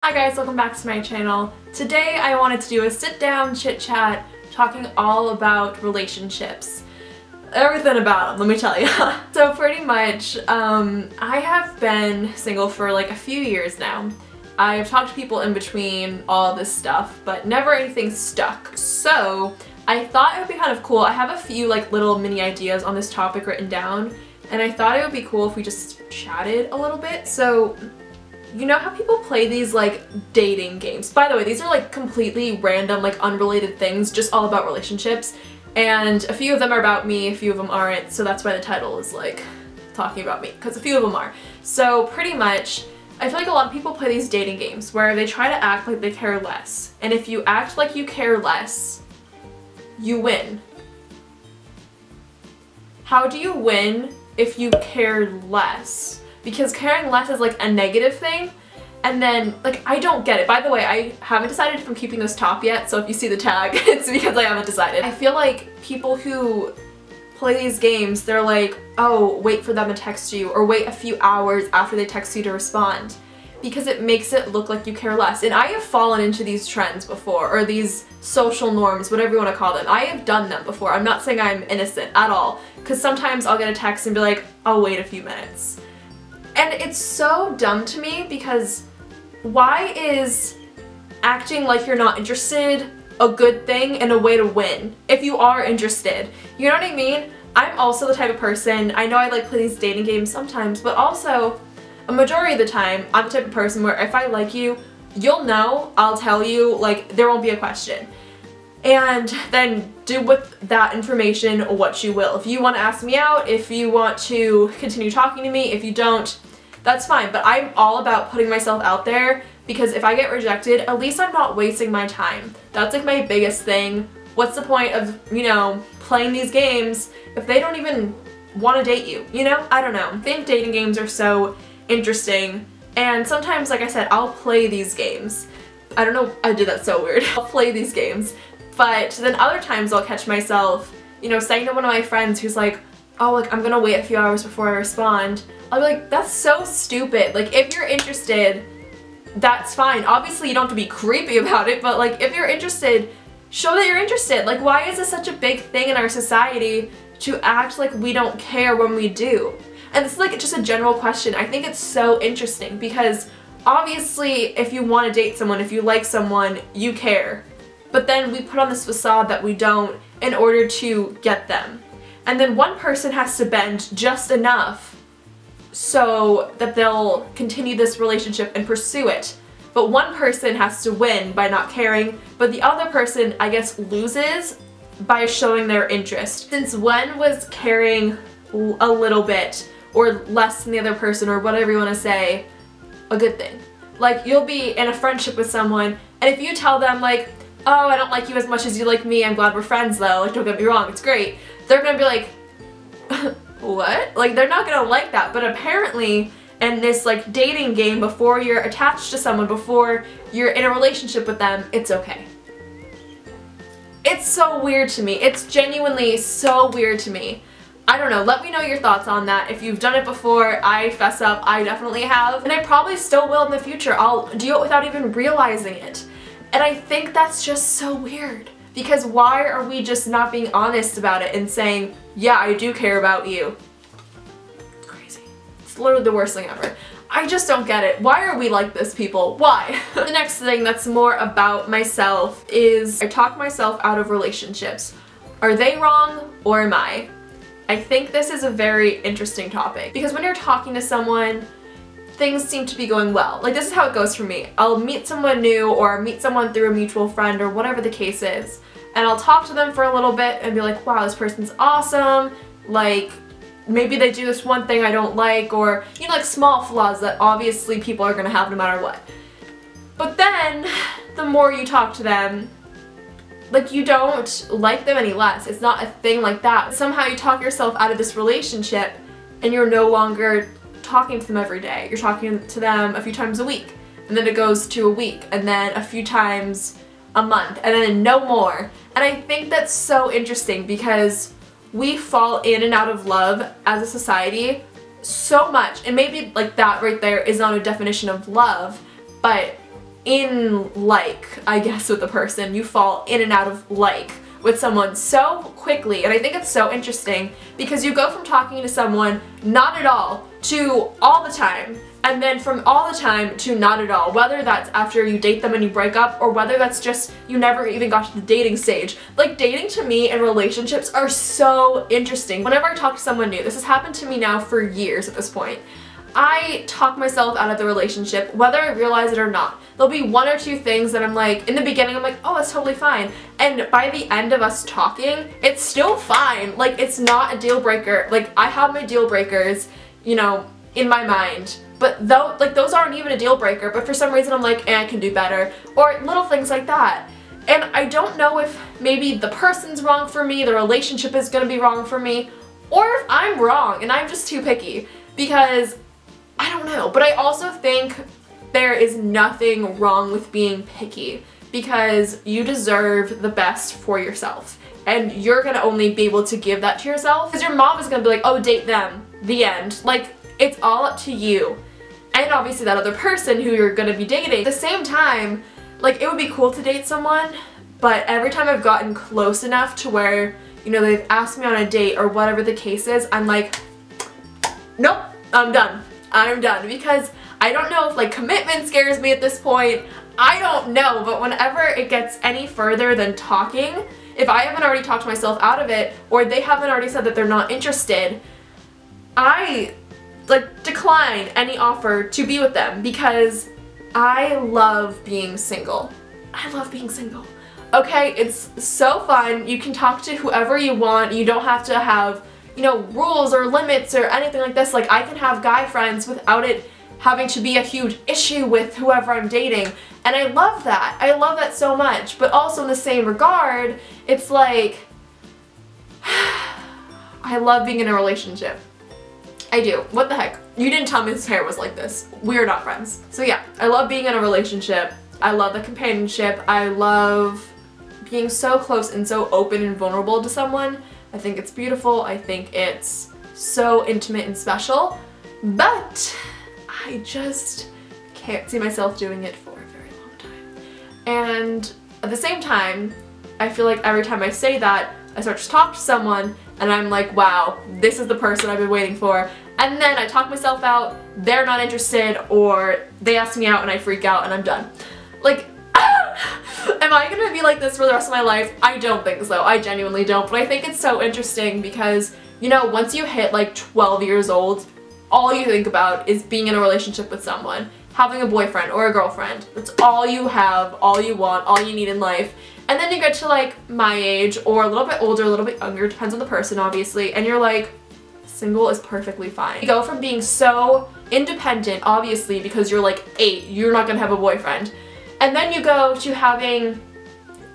Hi guys, welcome back to my channel. Today I wanted to do a sit-down chit-chat talking all about relationships. Everything about them, let me tell you. So pretty much, I have been single for like a few years now. I've talked to people in between all this stuff, but never anything stuck. So I thought it would be kind of cool. I have a few like little mini ideas on this topic written down, and I thought it would be cool if we just chatted a little bit. So, you know how people play these like dating games? By the way, these are like completely random, like unrelated things, just all about relationships. And a few of them are about me, a few of them aren't, so that's why the title is like talking about me, because a few of them are. So pretty much, I feel like a lot of people play these dating games where they try to act like they care less. And if you act like you care less, you win. How do you win if you care less? Because caring less is like a negative thing, and then like I don't get it. By the way, I haven't decided if I'm keeping this top yet, so if you see the tag, it's because I haven't decided. I feel like people who play these games, they're like, oh, wait for them to text you, or wait a few hours after they text you to respond, because it makes it look like you care less. And I have fallen into these trends before, or these social norms, whatever you want to call them. I have done them before. I'm not saying I'm innocent at all, because sometimes I'll get a text and be like, I'll wait a few minutes. And it's so dumb to me, because why is acting like you're not interested a good thing and a way to win if you are interested? You know what I mean? I'm also the type of person, I know I like play these dating games sometimes, but also a majority of the time I'm the type of person where if I like you, you'll know, I'll tell you, like there won't be a question. And then do with that information what you will. If you want to ask me out, if you want to continue talking to me, if you don't, that's fine. But I'm all about putting myself out there, because if I get rejected, at least I'm not wasting my time. That's like my biggest thing. What's the point of, you know, playing these games if they don't even want to date you, you know? I don't know. I think dating games are so interesting, and sometimes, like I said, I'll play these games. I don't know, I did that so weird. I'll play these games. But then other times I'll catch myself, you know, saying to one of my friends who's like, oh, like, I'm gonna wait a few hours before I respond. I'll be like, that's so stupid. Like, if you're interested, that's fine. Obviously, you don't have to be creepy about it, but like, if you're interested, show that you're interested. Like, why is this such a big thing in our society to act like we don't care when we do? And this is like just a general question. I think it's so interesting because obviously, if you want to date someone, if you like someone, you care. But then we put on this facade that we don't in order to get them. And then one person has to bend just enough so that they'll continue this relationship and pursue it. But one person has to win by not caring, but the other person, I guess, loses by showing their interest. Since when was caring a little bit or less than the other person, or whatever you want to say, a good thing? Like, you'll be in a friendship with someone, and if you tell them like, oh, I don't like you as much as you like me, I'm glad we're friends though, like, don't get me wrong, it's great, they're gonna be like, what? Like, they're not gonna like that. But apparently in this like dating game, before you're attached to someone, before you're in a relationship with them, it's okay. It's so weird to me. It's genuinely so weird to me. I don't know, let me know your thoughts on that. If you've done it before, I fess up, I definitely have. And I probably still will in the future. I'll do it without even realizing it. And I think that's just so weird. Because why are we just not being honest about it and saying, yeah, I do care about you? It's crazy. It's literally the worst thing ever. I just don't get it. Why are we like this, people? Why? The next thing that's more about myself is I talk myself out of relationships. Are they wrong or am I? I think this is a very interesting topic, because when you're talking to someone, things seem to be going well. Like, this is how it goes for me. I'll meet someone new, or meet someone through a mutual friend, or whatever the case is, and I'll talk to them for a little bit and be like, wow, this person's awesome. Like, maybe they do this one thing I don't like, or, you know, like small flaws that obviously people are gonna have no matter what. But then, the more you talk to them, like, you don't like them any less. It's not a thing like that. Somehow you talk yourself out of this relationship, and you're no longer talking to them every day. You're talking to them a few times a week, and then it goes to a week, and then a few times a month, and then no more. And I think that's so interesting, because we fall in and out of love as a society so much, and maybe like that right there is not a definition of love, but in like, I guess, with the person. You fall in and out of like with someone so quickly, and I think it's so interesting because you go from talking to someone not at all to all the time, and then from all the time to not at all, whether that's after you date them and you break up, or whether that's just you never even got to the dating stage. Like, dating to me and relationships are so interesting. Whenever I talk to someone new, this has happened to me now for years at this point, I talk myself out of the relationship, whether I realize it or not. There'll be one or two things that I'm like, in the beginning I'm like, oh, that's totally fine. And by the end of us talking, it's still fine. Like, it's not a deal breaker. Like, I have my deal breakers, you know, in my mind. But though, like, those aren't even a deal breaker, but for some reason I'm like, I can do better. Or little things like that. And I don't know if maybe the person's wrong for me, the relationship is gonna be wrong for me, or if I'm wrong and I'm just too picky. Because I don't know, but I also think there is nothing wrong with being picky because you deserve the best for yourself, and you're gonna only be able to give that to yourself because your mom is gonna be like, oh, date them, the end. Like, it's all up to you, and obviously that other person who you're gonna be dating. At the same time, like, it would be cool to date someone, but every time I've gotten close enough to where, you know, they've asked me on a date or whatever the case is, I'm like, nope, I'm done. I'm done, because I don't know if, like, commitment scares me at this point. I don't know, but whenever it gets any further than talking, if I haven't already talked myself out of it, or they haven't already said that they're not interested, I, like, decline any offer to be with them because I love being single. I love being single. Okay, it's so fun. You can talk to whoever you want. You don't have to have, you know, rules or limits or anything like this. Like, I can have guy friends without it having to be a huge issue with whoever I'm dating, and I love that. I love that so much, but also in the same regard, it's like, I love being in a relationship. I do. What the heck? You didn't tell me his hair was like this. We are not friends. So yeah, I love being in a relationship. I love the companionship. I love being so close and so open and vulnerable to someone. I think it's beautiful. I think it's so intimate and special, but I just can't see myself doing it for a very long time. And at the same time, I feel like every time I say that, I start to talk to someone and I'm like, wow, this is the person I've been waiting for. And then I talk myself out, they're not interested, or they ask me out and I freak out and I'm done. Like, am I gonna be like this for the rest of my life? I don't think so. I genuinely don't. But I think it's so interesting because, you know, once you hit like 12 years old, all you think about is being in a relationship with someone, having a boyfriend or a girlfriend. That's all you have, all you want, all you need in life. And then you get to like my age or a little bit older, a little bit younger, depends on the person obviously, and you're like, single is perfectly fine. You go from being so independent, obviously, because you're like 8, you're not gonna have a boyfriend. And then you go to having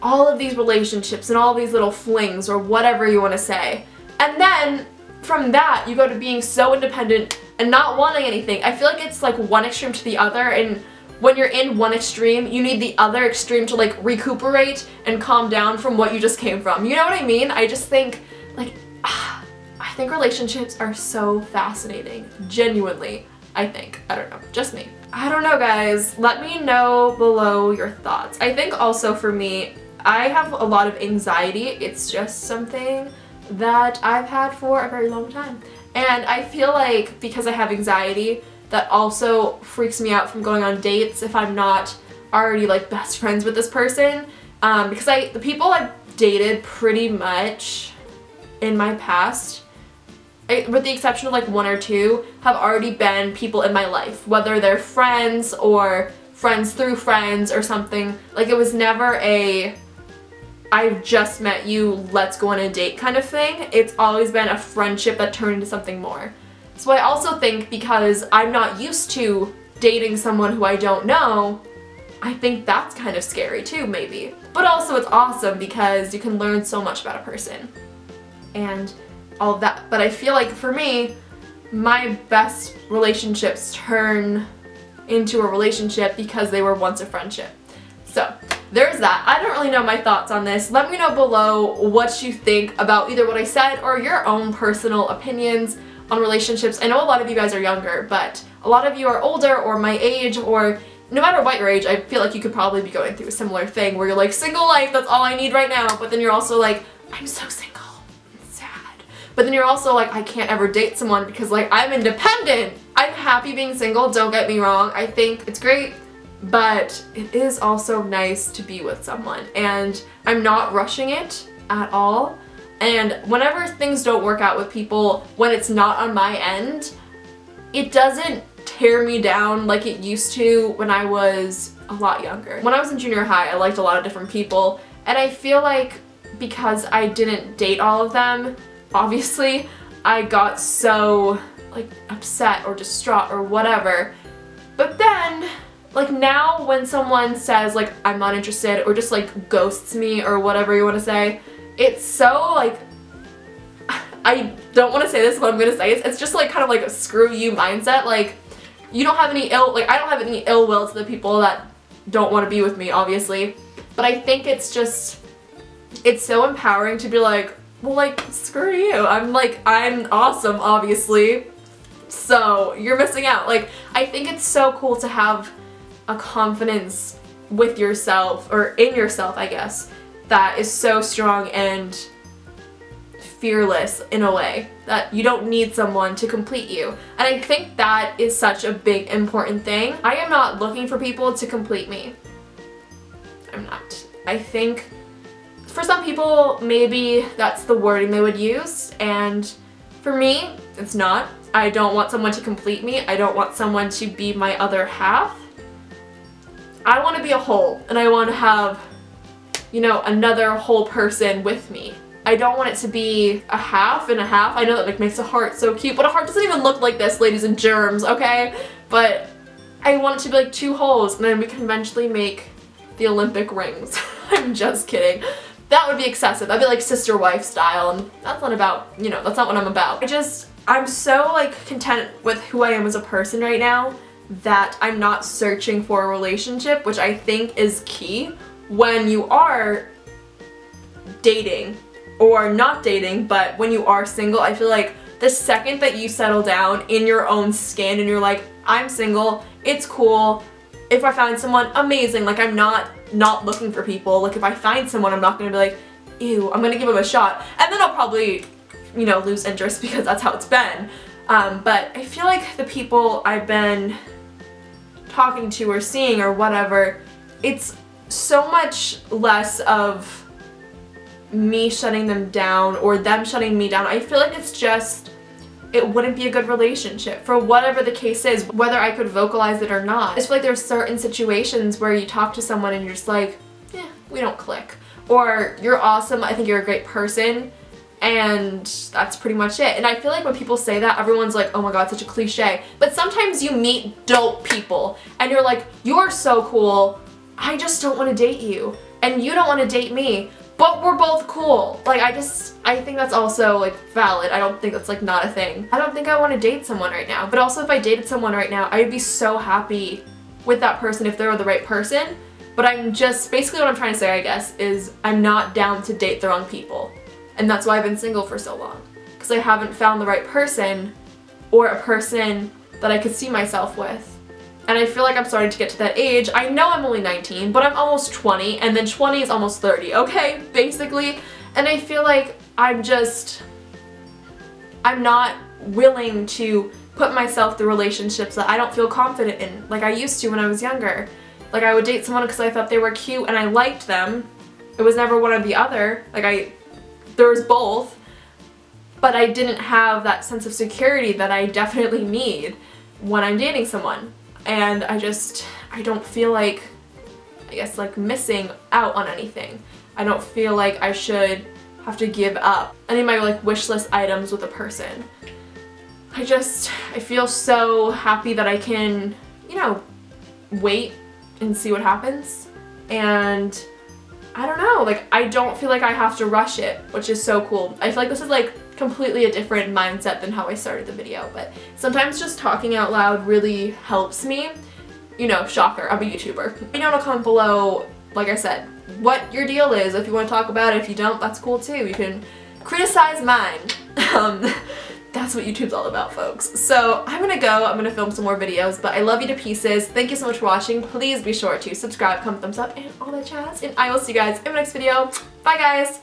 all of these relationships and all these little flings or whatever you want to say. And then from that, you go to being so independent and not wanting anything. I feel like it's like one extreme to the other, and when you're in one extreme, you need the other extreme to like recuperate and calm down from what you just came from. You know what I mean? I just think, like, I think relationships are so fascinating. Genuinely, I think. I don't know. Just me. I don't know, guys. Let me know below your thoughts. I think also for me, I have a lot of anxiety. It's just something that I've had for a very long time. And I feel like because I have anxiety, that also freaks me out from going on dates if I'm not already like best friends with this person. Because the people I've dated pretty much in my past, with the exception of like 1 or 2, have already been people in my life, whether they're friends or friends through friends or something. Like, it was never a I've just met you, let's go on a date kind of thing. It's always been a friendship that turned into something more. So I also think because I'm not used to dating someone who I don't know, I think that's kind of scary too, maybe. But also it's awesome because you can learn so much about a person and all of that. But I feel like for me, my best relationships turn into a relationship because they were once a friendship. So there's that. I don't really know my thoughts on this. Let me know below what you think about either what I said or your own personal opinions on relationships. I know a lot of you guys are younger, but a lot of you are older or my age, or no matter what your age, I feel like you could probably be going through a similar thing where you're like, single life, that's all I need right now, but then you're also like, I'm so single, it's sad. But then you're also like, I can't ever date someone because like, I'm independent. I'm happy being single, don't get me wrong. I think it's great, but it is also nice to be with someone, and I'm not rushing it at all. And whenever things don't work out with people, when it's not on my end, it doesn't tear me down like it used to when I was a lot younger. When I was in junior high, I liked a lot of different people, and I feel like because I didn't date all of them, obviously, I got so like upset or distraught or whatever. But then, like now when someone says like I'm not interested or just like ghosts me or whatever you want to say, it's so like, I don't want to say this, but I'm gonna say it's just like kind of like a screw you mindset. Like you don't have any I don't have any ill will to the people that don't want to be with me, obviously. But I think it's just, it's so empowering to be like, well, like, screw you. I'm awesome, obviously. So you're missing out. Like, I think it's so cool to have a confidence with yourself, or in yourself, I guess, that is so strong and fearless in a way that you don't need someone to complete you. And I think that is such a big important thing. I am not looking for people to complete me. I'm not. I think for some people maybe that's the wording they would use, and for me it's not. I don't want someone to complete me. I don't want someone to be my other half. I want to be a whole, and I want to have, you know, another whole person with me. I don't want it to be a half and a half. I know that like makes a heart so cute, but a heart doesn't even look like this, ladies and germs, okay? But I want it to be like two holes, and then we can eventually make the Olympic rings. I'm just kidding. That would be excessive. That'd be like sister-wife style, and that's not about, you know, that's not what I'm about. I'm so like content with who I am as a person right now that I'm not searching for a relationship, which I think is key when you are dating, or not dating, but when you are single. I feel like the second that you settle down in your own skin and you're like, I'm single, it's cool, if I find someone, amazing. Like, I'm not looking for people. Like, if I find someone, I'm not gonna be like, ew, I'm gonna give them a shot, and then I'll probably, you know, lose interest because that's how it's been. But I feel like the people I've been talking to or seeing or whatever, it's so much less of me shutting them down or them shutting me down. I feel like it's just, it wouldn't be a good relationship for whatever the case is, whether I could vocalize it or not. I just feel like there's certain situations where you talk to someone and you're just like, yeah, we don't click. Or you're awesome, I think you're a great person, and that's pretty much it. And I feel like when people say that, everyone's like, oh my god, such a cliche. But sometimes you meet dope people and you're like, you're so cool, I just don't want to date you. And you don't want to date me, but we're both cool. Like, I think that's also like valid. I don't think that's like not a thing. I don't think I want to date someone right now, but also if I dated someone right now, I'd be so happy with that person if they were the right person. But I'm just, basically what I'm trying to say, I guess, is I'm not down to date the wrong people. And that's why I've been single for so long. Because I haven't found the right person, or a person that I could see myself with. And I feel like I'm starting to get to that age. I know I'm only 19, but I'm almost 20, and then 20 is almost 30, okay? Basically. And I feel like I'm not willing to put myself through relationships that I don't feel confident in, like I used to when I was younger. Like, I would date someone because I thought they were cute and I liked them. It was never one or the other. Like, there was both. But I didn't have that sense of security that I definitely need when I'm dating someone. And I don't feel like, I guess, like missing out on anything. I don't feel like I should have to give up any of my like wish list items with a person. I feel so happy that I can, you know, wait and see what happens. And I don't know, like, I don't feel like I have to rush it, which is so cool. I feel like this is like completely a different mindset than how I started the video, but sometimes just talking out loud really helps me. You know, shocker, I'm a YouTuber. You know, to comment below, like I said, what your deal is. If you want to talk about it, if you don't, that's cool too. You can criticize mine. that's what YouTube's all about, folks. So I'm gonna go, I'm gonna film some more videos, but I love you to pieces. Thank you so much for watching. Please be sure to subscribe, comment, thumbs up, and all that jazz. And I will see you guys in my next video. Bye, guys.